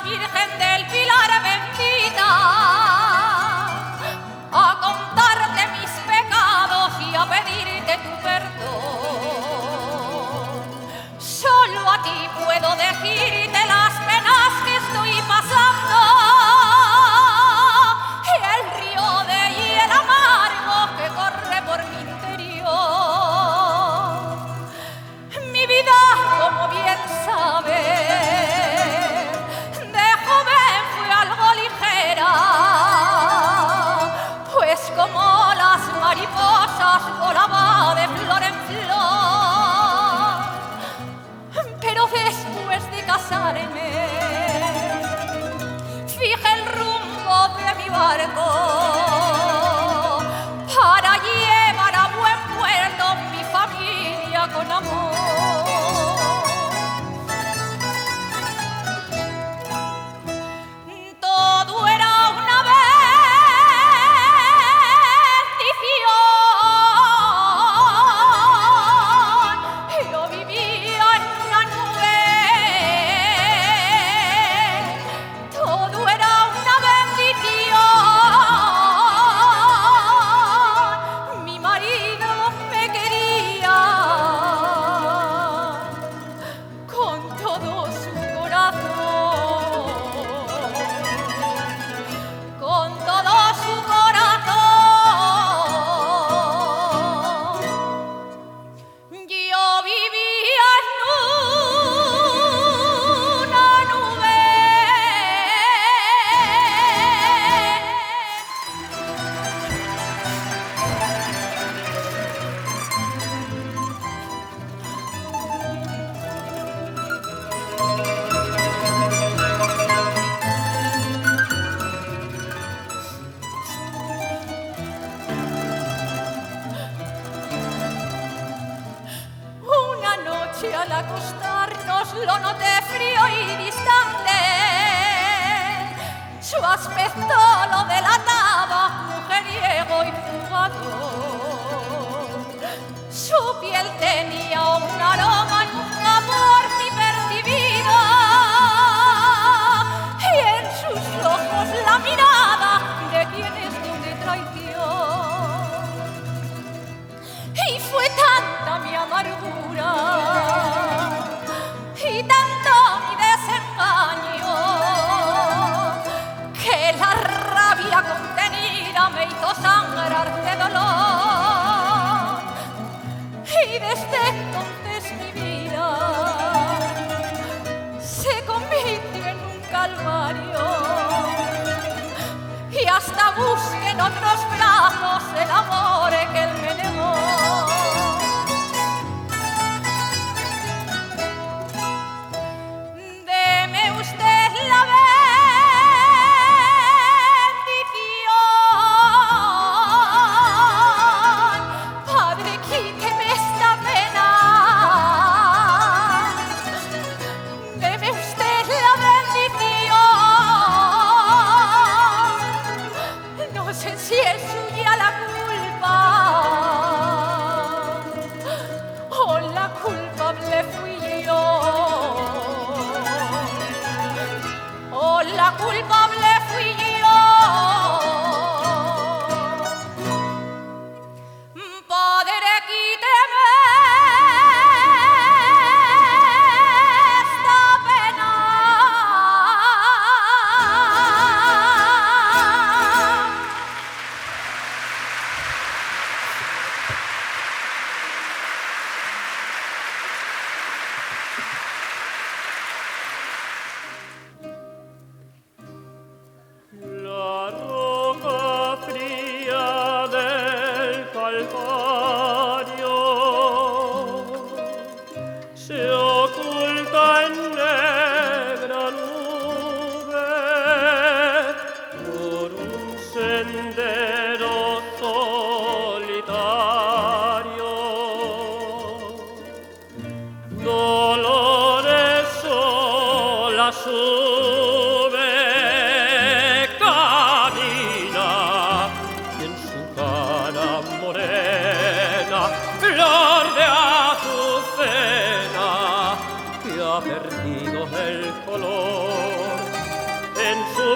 Virgen del Pilar bendita, a contarte mis pecados y a pedirte tu perdón. Solo a ti puedo decirte las penas que estoy pasando, y el río de hiel amargo que corre por mi interior. Mi vida, como bien sabes, de joven fue algo ligera, pues como las mariposas volaba de flor en flor. Pero después de casarme, fijé el rumbo de mi barco para llevar a buen puerto mi familia con amor. Todo era una bendición. Yo vivía en una nube. Todo era una bendición. Mi marido me quería con todo su corazón, con todo su corazón. Yo vivía en una nube. Una noche al acostarnos lo noté frío y distante. Su aspecto lo delataba, mujeriego y jugador. Su piel tenía un aroma nunca por mí percibido, y en sus ojos la mirada de quien esconde traición. Y fue tanta mi amargura y tanto mi desengaño que la rabia contenida me hizo sangrar de dolor. Y desde entonces mi vida se convirtió en un calvario, y hasta busqué en otros brazos el amor que él me negó. Deme usted la bendición, Padre, quíteme esta pena. Deme usted la bendición. No sé si es suya la culpa o la culpable fui yo, o la culpable fui yo. Padre, quíteme esta pena.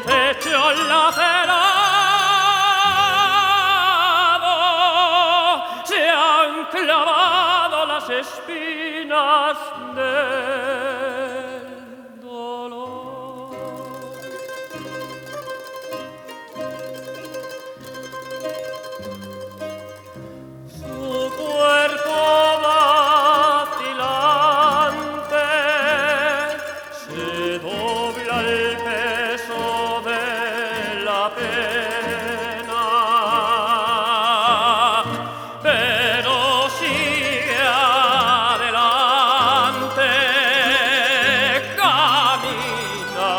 pecho lacerado se han clavado las espinas del dolor. Su cuerpo vacilante se dobla el peso de la pena, pero sigue adelante, camina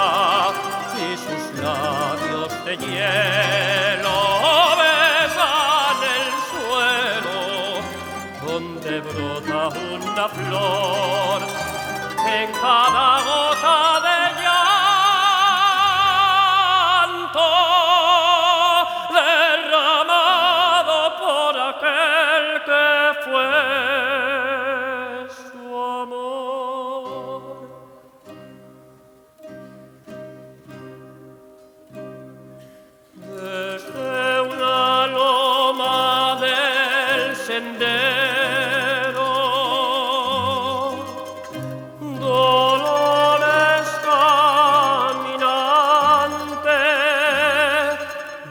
y sus labios de hielo besan el suelo donde brota una flor en cada gota de llanto derramado por aquel que fue su amor. Desde una loma del sendero, Dolores caminante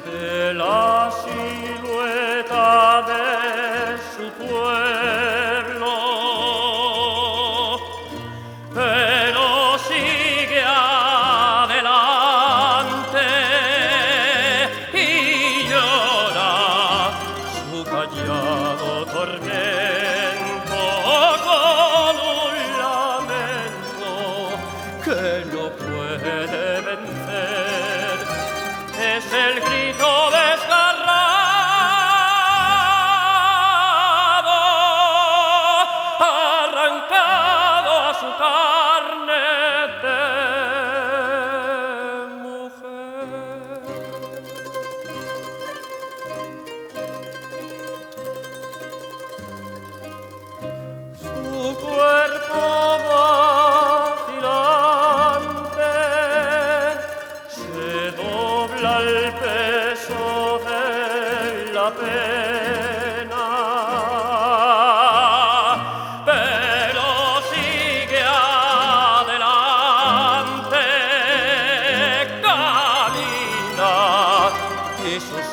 de la silueta de su pueblo, pero sigue adelante y llora su callado tormento con un lamento que no puede vencer. Es el grito desgarrado, arrancado a su carne de mujer. Su cuerpo vacilante se dobla al peso de la pena, pero sigue adelante, camina y sus